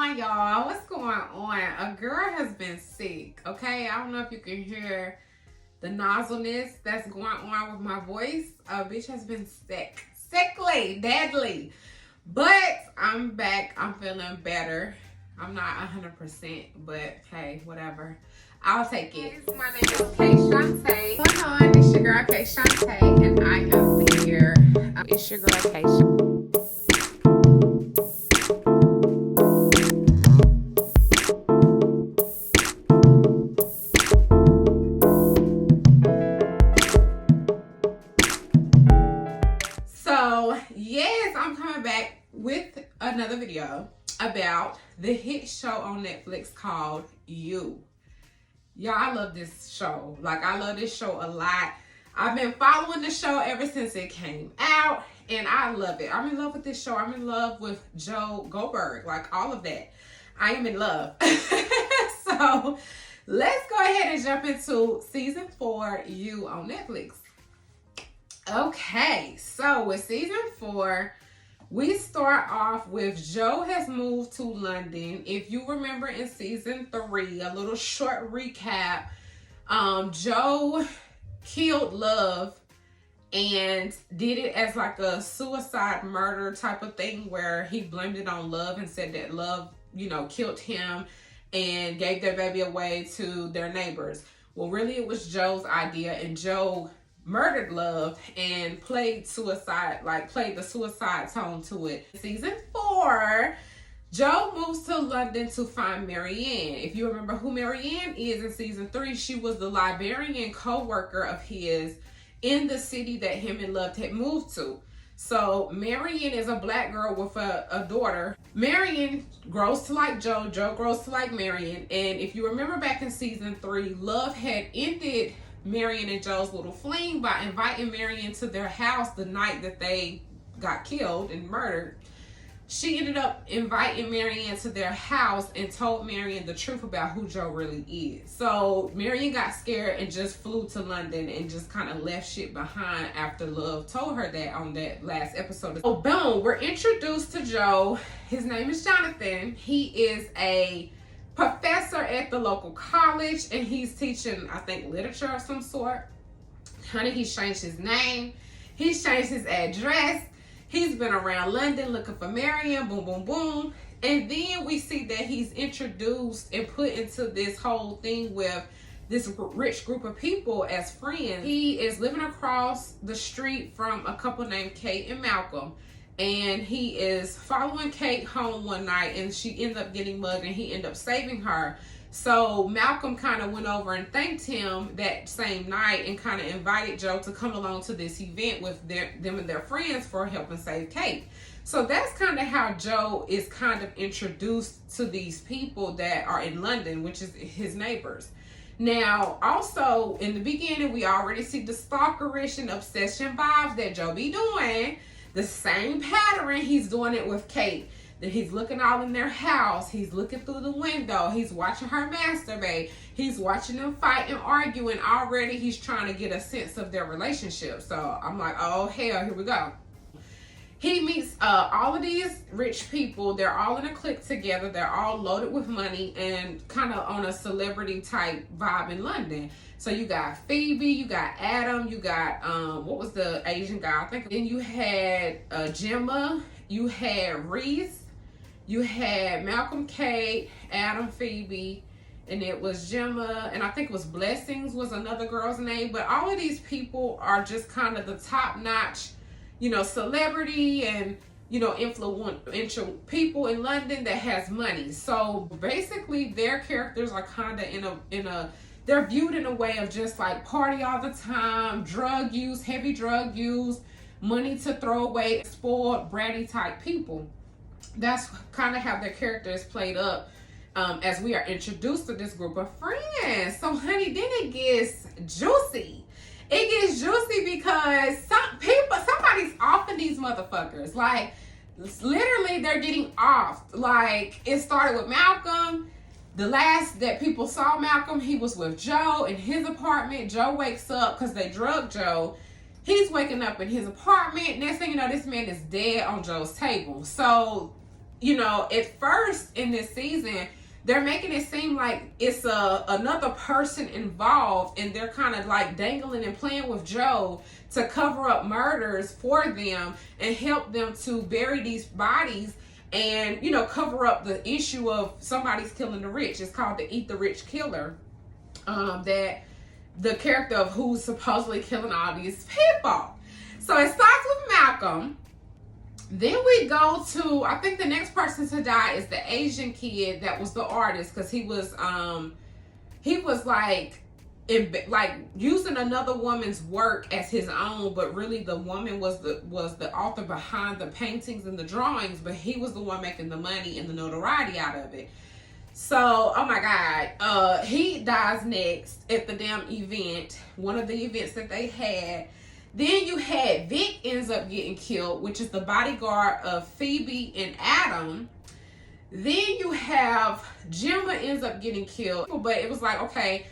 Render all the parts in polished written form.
on, y'all? What's going on? A girl has been sick, okay? I don't know if you can hear the nozzleness that's going on with my voice. A bitch has been sick. Sickly, deadly. But I'm back. I'm feeling better. I'm not 100%, but hey, whatever. I'll take it. My name is Kay Shante. What's on? It's your girl Kay Shante, and I am here. It's your girl Kay Shante. So, yes, I'm coming back with another video about the hit show on Netflix called You. Y'all, I love this show. Like, I love this show a lot. I've been following the show ever since it came out, and I love it. I'm in love with this show. I'm in love with Joe Goldberg, like all of that. I am in love. So, let's go ahead and jump into season 4, You on Netflix. Okay, so with season 4, we start off with Joe has moved to London. If you remember in season 3, a little short recap, Joe killed Love and did it as like a suicide murder type of thing where he blamed it on Love and said that Love, killed him and gave their baby away to their neighbors. Well, really it was Joe's idea, and Joe murdered Love and played the suicide tone to it. Season 4, Joe moves to London to find Marianne. If you remember who Marianne is in season 3, she was the librarian co-worker of his in the city that him and Love had moved to. So Marianne is a black girl with a daughter. Marianne grows to like Joe. Joe grows to like Marianne. And if you remember back in season 3, Love had ended Marianne and Joe's little fling by inviting Marianne to their house the night that they got killed and murdered. She ended up inviting Marianne to their house and told Marianne the truth about who Joe really is. So Marianne got scared and just flew to London and just kind of left shit behind after Love told her that on that last episode. So boom, we're introduced to Joe. His name is Jonathan. He is a professor at the local college, and he's teaching, I think, literature of some sort. Honey, he's changed his name. He's changed his address. He's been around London looking for Marianne, boom, boom, boom. And then we see that he's introduced and put into this whole thing with this rich group of people as friends. He is living across the street from a couple named Kate and Malcolm. And he is following Kate home one night, and she ended up getting mugged, and he ended up saving her. So Malcolm kind of went over and thanked him that same night and kind of invited Joe to come along to this event with them and their friends for helping save Kate. So that's kind of how Joe is kind of introduced to these people that are in London, which is his neighbors. Now, also, in the beginning, we already see the stalkerish and obsession vibes that Joe be doing. The same pattern, he's doing it with Kate. That he's looking all in their house. He's looking through the window. He's watching her masturbate. He's watching them fight and argue, and already he's trying to get a sense of their relationship. So I'm like, oh hell, here we go. He meets all of these rich people. They're all in a clique together. They're all loaded with money and kind of on a celebrity type vibe in London. So you got Phoebe, you got Adam, you got, what was the Asian guy? I think. Then you had Gemma, you had Reese, you had Malcolm, Kate, Adam, Phoebe, and it was Gemma, and I think it was Blessings was another girl's name. But all of these people are just kind of the top-notch, celebrity and, influential people in London that has money. So basically their characters are kind of they're viewed in a way of just like party all the time, drug use, heavy drug use, money to throw away, spoiled, bratty type people. That's kind of how their character is played up as we are introduced to this group of friends. So honey, then it gets juicy. It gets juicy because somebody's offing these motherfuckers. Like, literally, they're getting offed. Like, it started with Malcolm. The last that people saw Malcolm, he was with Joe in his apartment. Joe wakes up because they drugged Joe. He's waking up in his apartment. Next thing you know, this man is dead on Joe's table. So you know, at first in this season, they're making it seem like it's another person involved, and they're kind of like dangling and playing with Joe to cover up murders for them and help them to bury these bodies and, you know, cover up the issue of somebody's killing the rich. It's called the Eat the Rich Killer. That the character of who's supposedly killing all these people. So it starts with Malcolm. Then we go to, I think the next person to die is the Asian kid that was the artist, because he was like using another woman's work as his own, but really the woman was the author behind the paintings and the drawings, but he was the one making the money and the notoriety out of it. So, oh my God, he dies next at the damn event, one of the events that they had. Then you had Vic ends up getting killed, which is the bodyguard of Phoebe and Adam. Then you have Gemma ends up getting killed, but it was like, okay,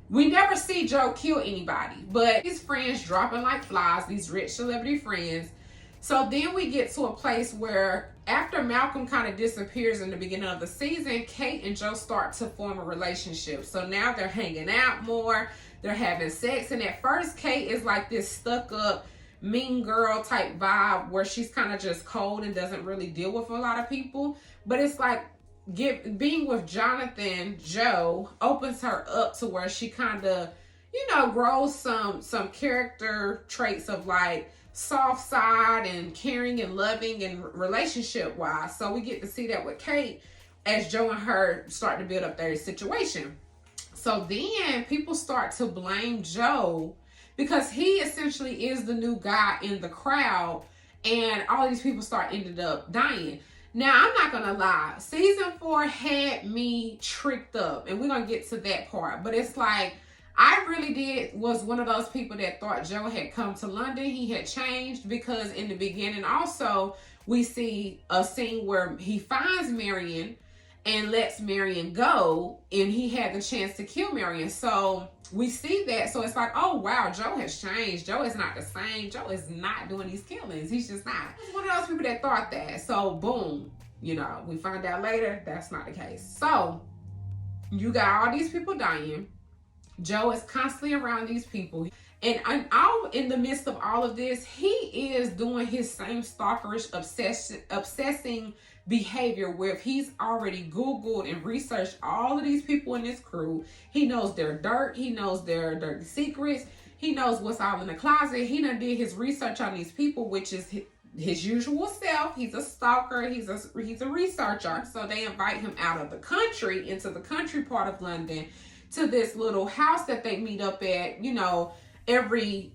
we never see Joe kill anybody, but his friends dropping like flies, these rich celebrity friends. So then we get to a place where after Malcolm kind of disappears in the beginning of the season, Kate and Joe start to form a relationship. So now they're hanging out more, they're having sex, and at first Kate is like this stuck up mean girl type vibe where she's kind of just cold and doesn't really deal with a lot of people. But it's like being with Jonathan, Joe, opens her up to where she kind of, you know, grows some character traits of like soft side and caring and loving and relationship wise. So we get to see that with Kate as Joe and her start to build up their situation. So then people start to blame Joe because he essentially is the new guy in the crowd, and all these people ended up dying. Now, I'm not gonna lie, season 4 had me tricked up, and we're gonna get to that part, but it's like, I really was one of those people that thought Joe had come to London. He had changed, because in the beginning also we see a scene where he finds Marion and lets Marion go, and he had the chance to kill Marion. So we see that. So it's like, oh wow, Joe has changed. Joe is not the same. Joe is not doing these killings. He's just not. He's one of those people that thought that. So boom, you know, we find out later that's not the case. So you got all these people dying. Joe is constantly around these people. And all in the midst of all of this, he is doing his same stalkerish obsessing behavior where he's already Googled and researched all of these people in this crew. He knows their dirt. He knows their dirty secrets. He knows what's all in the closet. He done did his research on these people, which is his usual self. He's a stalker. He's a researcher. So they invite him out of the country, into the country part of London, to this little house that they meet up at, every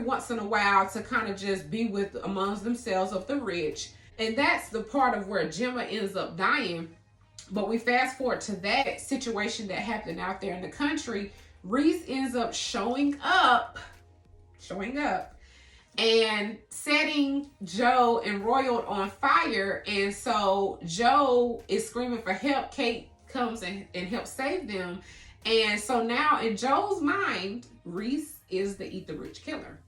once in a while, to kind of just be with amongst themselves of the rich. And that's the part of where Gemma ends up dying. But we fast forward to that situation that happened out there in the country. Reese ends up showing up and setting Joe and Royal on fire. And so Joe is screaming for help. Kate comes and helps save them. And so now in Joe's mind, Reese is the Eat the Rich Killer.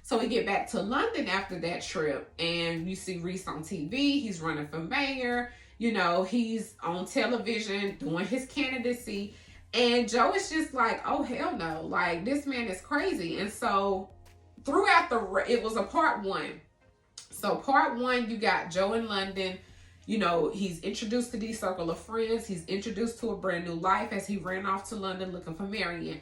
So we get back to London after that trip, and you see Reese on TV. He's running for mayor. He's on television doing his candidacy. And Joe is just like, oh, hell no. Like, this man is crazy. And so throughout it was a part 1. So part 1, you got Joe in London. He's introduced to these circle of friends. He's introduced to a brand new life as he ran off to London looking for Marion.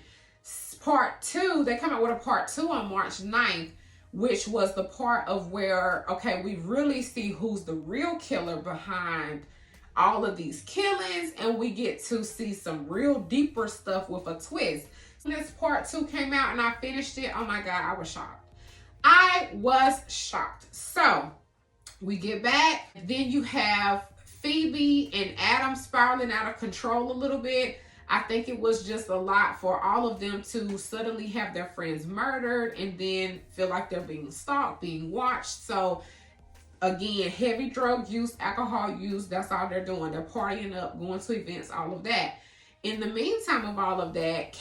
Part 2, they come out with a part 2 on March 9th, which was the part of where, okay, we really see who's the real killer behind all of these killings, and we get to see some real deeper stuff with a twist. When this part 2 came out and I finished it, oh my God, I was shocked. So we get back, then you have Phoebe and Adam spiraling out of control a little bit. I think it was just a lot for all of them to suddenly have their friends murdered and then feel like they're being stalked, being watched. So again, heavy drug use, alcohol use, that's all they're doing. They're partying up, going to events, all of that. In the meantime of all of that,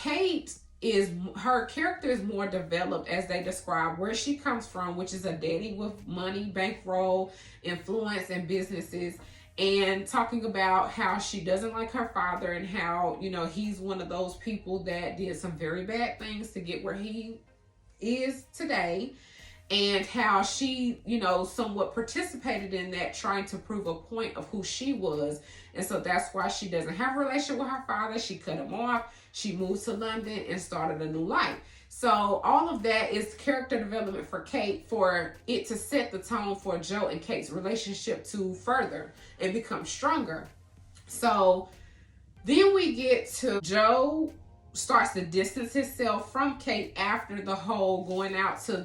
her character is more developed, as they describe where she comes from, which is a daddy with money, bankroll, influence, and businesses. and talking about how she doesn't like her father and how, you know, he's one of those people that did some very bad things to get where he is today, and how she, you know, somewhat participated in that, trying to prove a point of who she was. And so that's why she doesn't have a relationship with her father. She cut him off. She moved to London and started a new life. So all of that is character development for Kate, for it to set the tone for Joe and Kate's relationship to further and become stronger. So then we get to Joe starts to distance himself from Kate after the whole going out to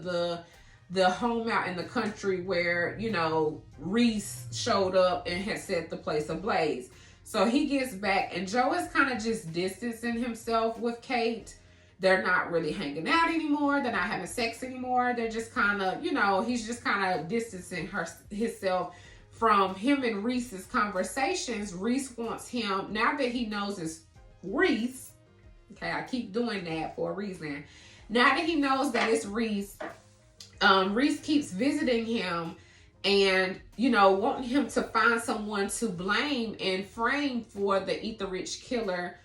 the home out in the country where, you know, Reese showed up and had set the place ablaze. So he gets back, and Joe is kind of just distancing himself with Kate. They're not really hanging out anymore. They're not having sex anymore. They're just kind of, you know, he's just kind of distancing himself from him and Reese's conversations. Reese wants him, now that he knows it's Reese, okay, I keep doing that for a reason. Now that he knows that it's Reese, Reese keeps visiting him and, you know, wanting him to find someone to blame and frame for the Eat the Rich Killer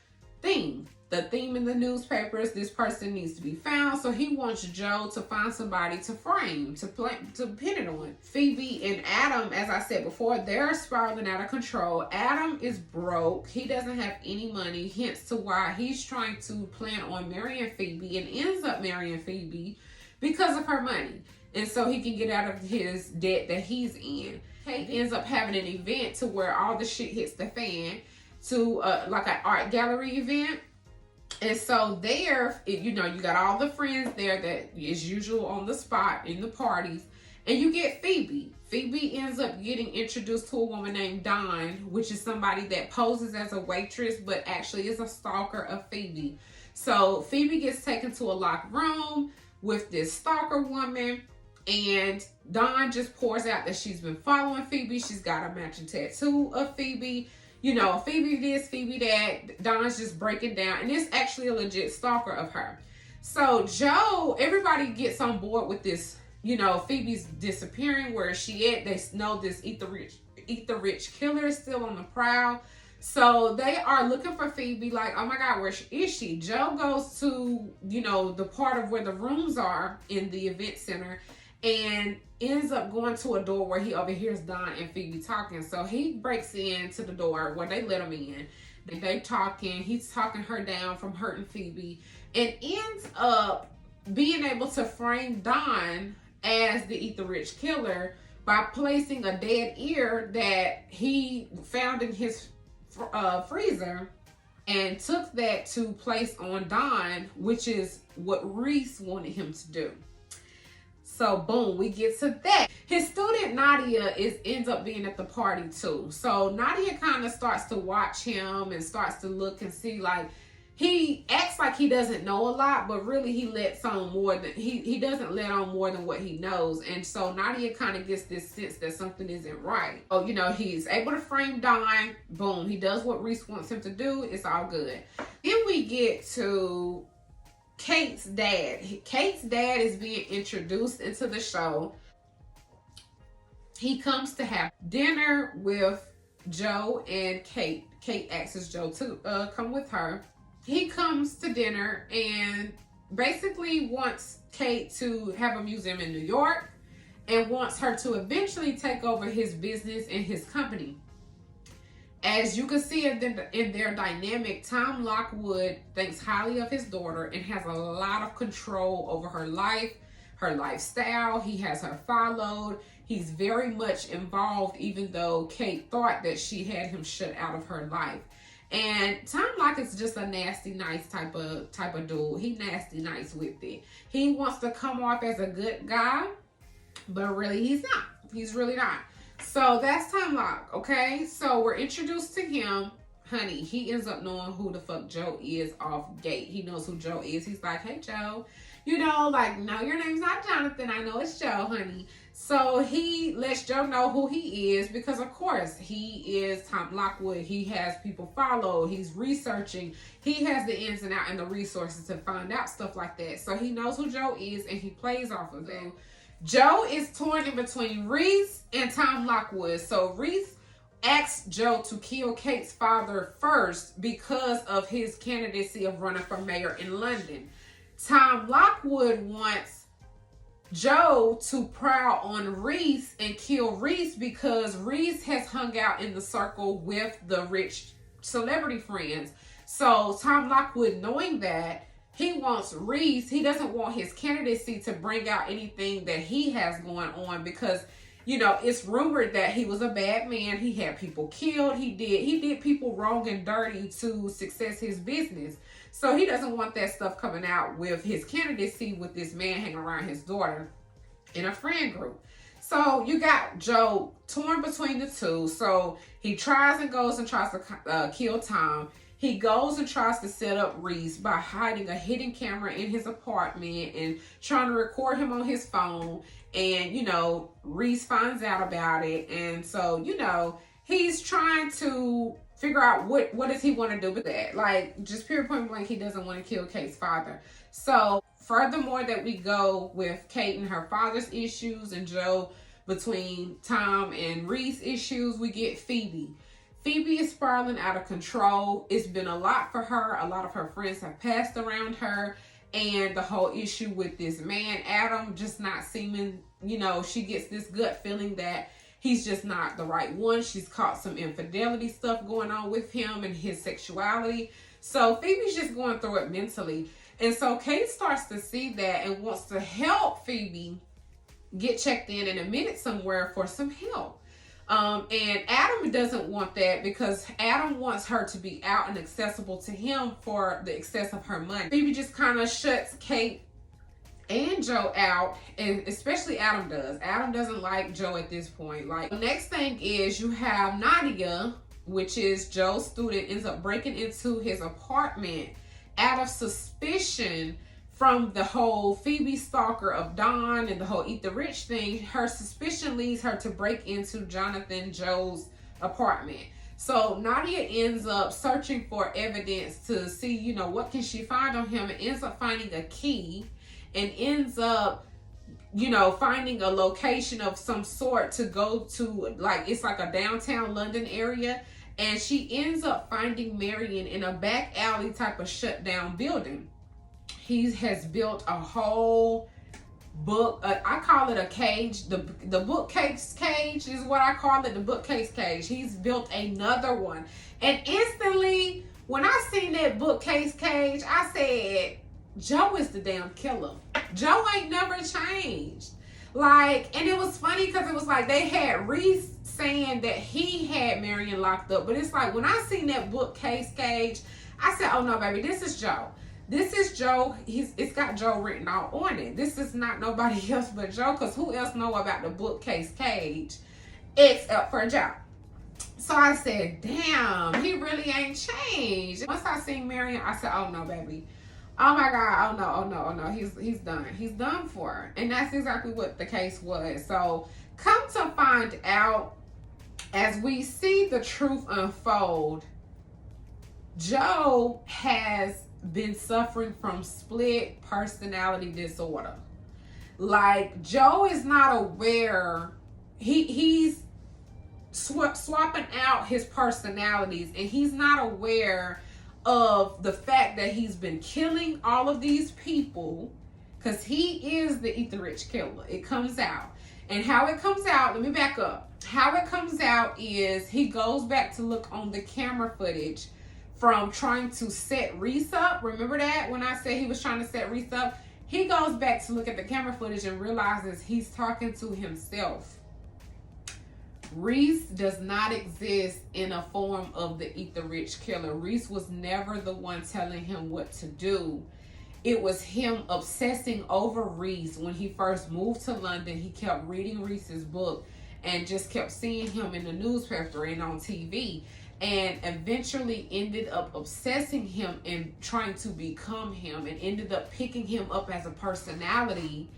theme. The theme in the newspapers, this person needs to be found. So he wants Joe to find somebody to frame, to pin it on. Phoebe and Adam, as I said before, they're spiraling out of control. Adam is broke. He doesn't have any money, hence to why he's trying to plan on marrying Phoebe and ends up marrying Phoebe because of her money. And so he can get out of his debt that he's in. Kate ends up having an event to where all the shit hits the fan, to like an art gallery event. And so there, you know, you got all the friends there that is usual on the spot in the parties. And you get Phoebe. Phoebe ends up getting introduced to a woman named Dawn, which is somebody that poses as a waitress, but actually is a stalker of Phoebe. So Phoebe gets taken to a locked room with this stalker woman. And Dawn just pours out that she's been following Phoebe. She's got a matching tattoo of Phoebe. You know, Phoebe this, Phoebe that. Dawn's just breaking down. And it's actually a legit stalker of her. So Joe, everybody gets on board with this, you know, Phoebe's disappearing. Where is she at? They know this Eat the Rich Killer is still on the prowl. So they are looking for Phoebe like, oh my God, where is she? Joe goes to, you know, the part of where the rooms are in the event center, and ends up going to a door where he overhears Dawn and Phoebe talking. So he breaks into the door where they let him in. They talking. He's talking her down from hurting Phoebe, and ends up being able to frame Dawn as the Eat the Rich Killer by placing a dead ear that he found in his freezer, and took that to place on Dawn, which is what Reese wanted him to do. So boom, we get to that. His student Nadia ends up being at the party too. So Nadia kind of starts to watch him and starts to look and see, like, he acts like he doesn't know a lot, but really he lets on more than he doesn't let on more than what he knows. And so Nadia kind of gets this sense that something isn't right. Oh, you know, he's able to frame Dawn. Boom, he does what Reese wants him to do. It's all good. Then we get to Kate's dad. Kate's dad is being introduced into the show. He comes to have dinner with Joe and Kate. Kate asks Joe to come with her. He comes to dinner and basically wants Kate to have a museum in New York and wants her to eventually take over his business and his company. As you can see in their dynamic, Tom Lockwood thinks highly of his daughter and has a lot of control over her life, her lifestyle. He has her followed. He's very much involved, even though Kate thought that she had him shut out of her life. And Tom Lockwood's just a nasty, nice type of dude. He nasty nice with it. He wants to come off as a good guy, but really he's not. He's really not. So that's Tom Lock, okay? So we're introduced to him. Honey, he ends up knowing who the fuck Joe is off gate. He knows who Joe is. He's like, hey, Joe. You know, like, no, your name's not Jonathan. I know it's Joe, honey. So he lets Joe know who he is because, of course, he is Tom Lockwood. He has people follow. He's researching. He has the ins and outs and the resources to find out stuff like that. So he knows who Joe is, and he plays off of it. Joe is torn in between Reese and Tom Lockwood. So Reese asked Joe to kill Kate's father first because of his candidacy of running for mayor in London. Tom Lockwood wants Joe to prowl on Reese and kill Reese because Reese has hung out in the circle with the rich celebrity friends. So Tom Lockwood, knowing that, he wants Reese, he doesn't want his candidacy to bring out anything that he has going on because, you know, it's rumored that he was a bad man. He had people killed. He did people wrong and dirty to success his business. So he doesn't want that stuff coming out with his candidacy with this man hanging around his daughter in a friend group. So you got Joe torn between the two. So he tries and goes and tries to kill Tom. He goes and tries to set up Reese by hiding a hidden camera in his apartment and trying to record him on his phone. And, you know, Reese finds out about it. And so, you know, he's trying to figure out what does he want to do with that. Like, just pure point blank, he doesn't want to kill Kate's father. So, furthermore, that we go with Kate and her father's issues and Joe between Tom and Reese issues, we get Phoebe. Phoebe is spiraling out of control. It's been a lot for her. A lot of her friends have passed around her. And the whole issue with this man, Adam, just not seeming, you know, she gets this gut feeling that he's just not the right one. She's caught some infidelity stuff going on with him and his sexuality. So Phoebe's just going through it mentally. And so Kate starts to see that and wants to help Phoebe get checked in and admitted somewhere for some help. And Adam doesn't want that because Adam wants her to be out and accessible to him for the excess of her money. Phoebe just kind of shuts Kate and Joe out, and especially Adam does. Adam doesn't like Joe at this point. Like, the next thing is you have Nadia, which is Joe's student, ends up breaking into his apartment out of suspicion from the whole Phoebe stalker of Don and the whole Eat the Rich thing. Her suspicion leads her to break into Jonathan Joe's apartment. So Nadia ends up searching for evidence to see, you know, what can she find on him, and ends up finding a key and ends up, you know, finding a location of some sort to go to. Like, it's like a downtown London area. And she ends up finding Marion in a back alley type of shut down building. He has built a whole book. I call it a cage. The bookcase cage is what I call it. The bookcase cage. He's built another one. And instantly, when I seen that bookcase cage, I said, Joe is the damn killer. Joe ain't never changed. Like, and it was funny because it was like they had Reese saying that he had Marion locked up. But it's like, when I seen that bookcase cage, I said, oh no, baby, this is Joe. This is Joe. It's got Joe written all on it. This is not nobody else but Joe, because who else know about the bookcase cage except for Joe? So I said, damn, he really ain't changed. Once I seen Marion, I said, oh no, baby. Oh my God, oh no, he's done. He's done for her. And that's exactly what the case was. So come to find out, as we see the truth unfold, Joe has been suffering from split personality disorder. Like, Joe is not aware. He's swapping out his personalities, and he's not aware of the fact that he's been killing all of these people, because he is the Eat the Rich killer. It comes out. And how it comes out, let me back up. How it comes out is he goes back to look on the camera footage from trying to set Reese up. Remember that when I said he was trying to set Reese up? He goes back to look at the camera footage and realizes he's talking to himself. Reese does not exist in a form of the Eat the Rich killer. Reese was never the one telling him what to do. It was him obsessing over Reese. When he first moved to London, he kept reading Reese's book and just kept seeing him in the newspaper and on TV, and eventually ended up obsessing him and trying to become him, and ended up picking him up as a personality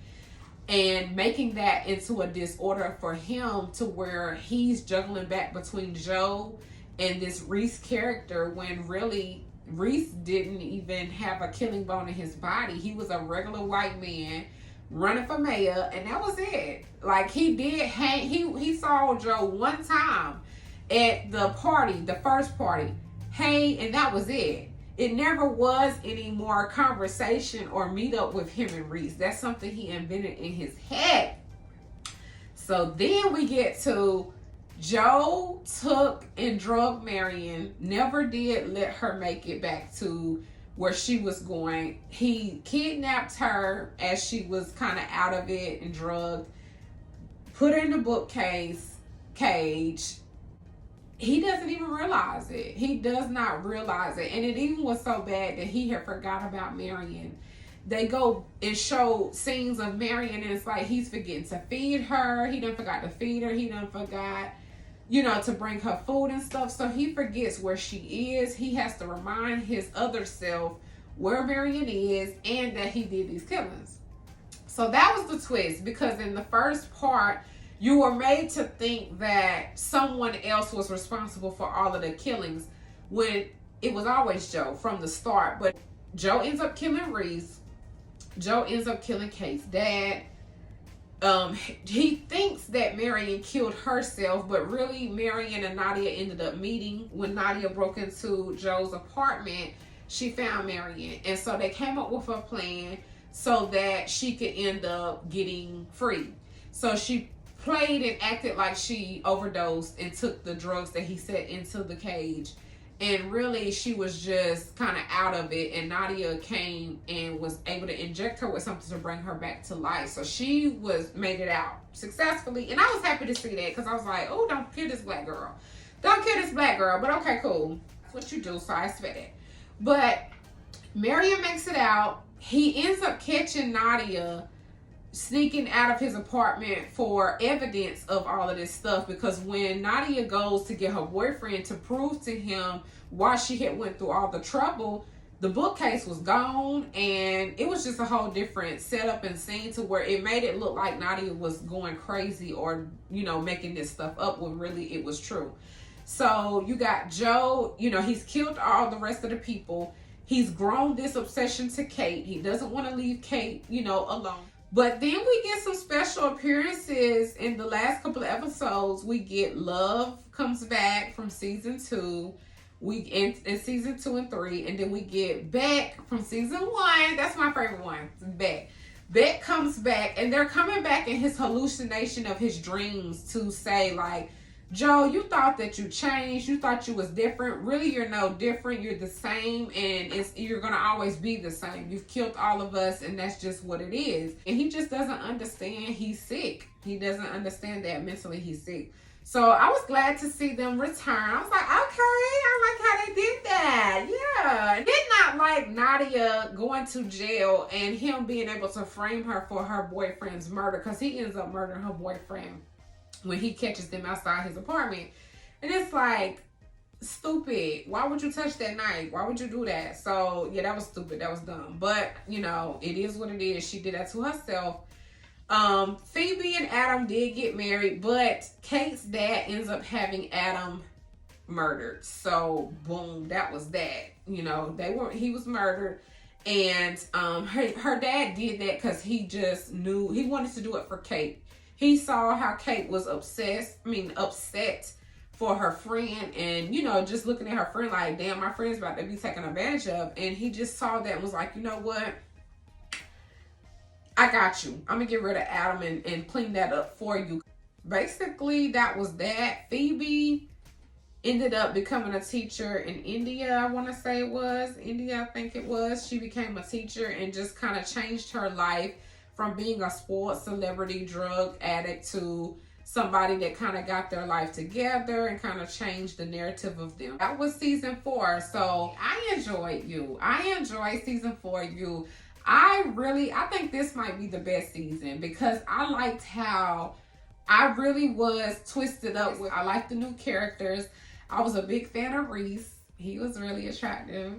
and making that into a disorder for him, to where he's juggling back between Joe and this Reese character, when really Reese didn't even have a killing bone in his body. He was a regular white man running for mayor, and that was it. Like, he did hang, he saw Joe one time, at the party, the first party. Hey, and that was it. It never was any more conversation or meet up with him and Reese. That's something he invented in his head. So then we get to Joe took and drugged Marion, never did let her make it back to where she was going. He kidnapped her as she was kind of out of it and drugged, put her in the bookcase cage. He doesn't even realize it. He does not realize it. And it even was so bad that he had forgot about Marion. They go and show scenes of Marion, and it's like he's forgetting to feed her. He done forgot to feed her. He done forgot, to bring her food and stuff. So he forgets where she is. He has to remind his other self where Marion is and that he did these killings. So that was the twist, because in the first part, you were made to think that someone else was responsible for all of the killings when it was always Joe from the start. But Joe ends up killing Reese. Joe ends up killing Kate's dad. He thinks that Marion killed herself, but really Marion and Nadia ended up meeting. When Nadia broke into Joe's apartment, she found Marion. And so they came up with a plan so that she could end up getting free. So she played and acted like she overdosed and took the drugs that he set into the cage. And really, she was just kind of out of it. And Nadia came and was able to inject her with something to bring her back to life. So she made it out successfully. And I was happy to see that, because I was like, oh, don't kill this black girl. Don't kill this black girl. But okay, cool. That's what you do, so I expect it. But Marion makes it out. He ends up catching Nadia sneaking out of his apartment for evidence of all of this stuff, because when Nadia goes to get her boyfriend to prove to him why she had went through all the trouble, the bookcase was gone, and it was just a whole different setup and scene to where it made it look like Nadia was going crazy or making this stuff up when really it was true. So you got Joe, he's killed all the rest of the people. He's grown this obsession to Kate. He doesn't want to leave Kate alone. But then we get some special appearances in the last couple of episodes. We get Love comes back from season 2. We in season 2 and 3, and then we get Beck from season 1. That's my favorite one, Beck. Beck comes back, and they're coming back in his hallucination of his dreams to say, like, Joe, you thought that you changed. You thought you was different. Really, you're no different. You're the same, and you're going to always be the same. You've killed all of us, and that's just what it is. And he just doesn't understand he's sick. He doesn't understand that mentally he's sick. So I was glad to see them return. I was like, okay, I like how they did that. Yeah. I did not like Nadia going to jail and him being able to frame her for her boyfriend's murder, because he ends up murdering her boyfriend when he catches them outside his apartment. And it's like, stupid. Why would you touch that knife? Why would you do that? So yeah, that was stupid. That was dumb. But it is what it is. She did that to herself. Phoebe and Adam did get married, but Kate's dad ends up having Adam murdered. So boom, that was that. He was murdered. And her dad did that because he just knew he wanted to do it for Kate. He saw how Kate was upset for her friend, and just looking at her friend like, damn, my friend's about to be taken advantage of. And he just saw that and was like, you know what? I got you. I'm gonna get rid of Adam and clean that up for you. Basically, that was that. Phoebe ended up becoming a teacher in India. I want to say it was India. I think it was. She became a teacher and just kind of changed her life from being a sports celebrity drug addict to somebody that kind of got their life together and kind of changed the narrative of them. That was season 4. So I enjoyed you. I enjoyed season 4. I think this might be the best season, because I liked how I really was twisted up with. I liked the new characters. I was a big fan of Reese. He was really attractive,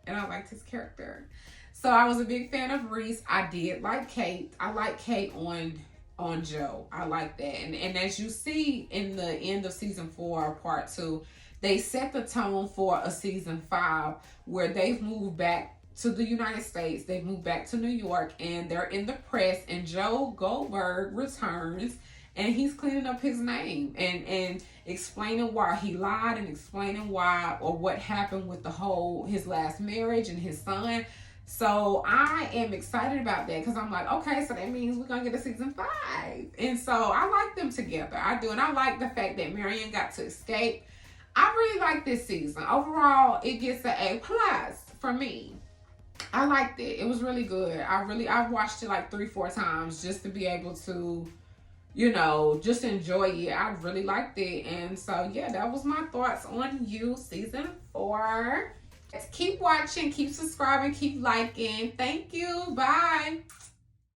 and I liked his character. So I was a big fan of Reese. I did like Kate. I like Kate on Joe. I like that. And as you see in the end of season 4, part 2, they set the tone for a season 5 where they've moved back to the United States. They've moved back to New York, and they're in the press, and Joe Goldberg returns and he's cleaning up his name and explaining why he lied and explaining why or what happened with his last marriage and his son. So I am excited about that because I'm like, okay, so that means we're gonna get a season 5. And so I like them together. I do. And I like the fact that Marion got to escape. I really like this season. Overall, it gets an A+ for me. I liked it. It was really good. I've watched it like 3-4 times just to be able to, just enjoy it. I really liked it. And so yeah, that was my thoughts on You season 4. Keep watching, keep subscribing, keep liking. Thank you. Bye.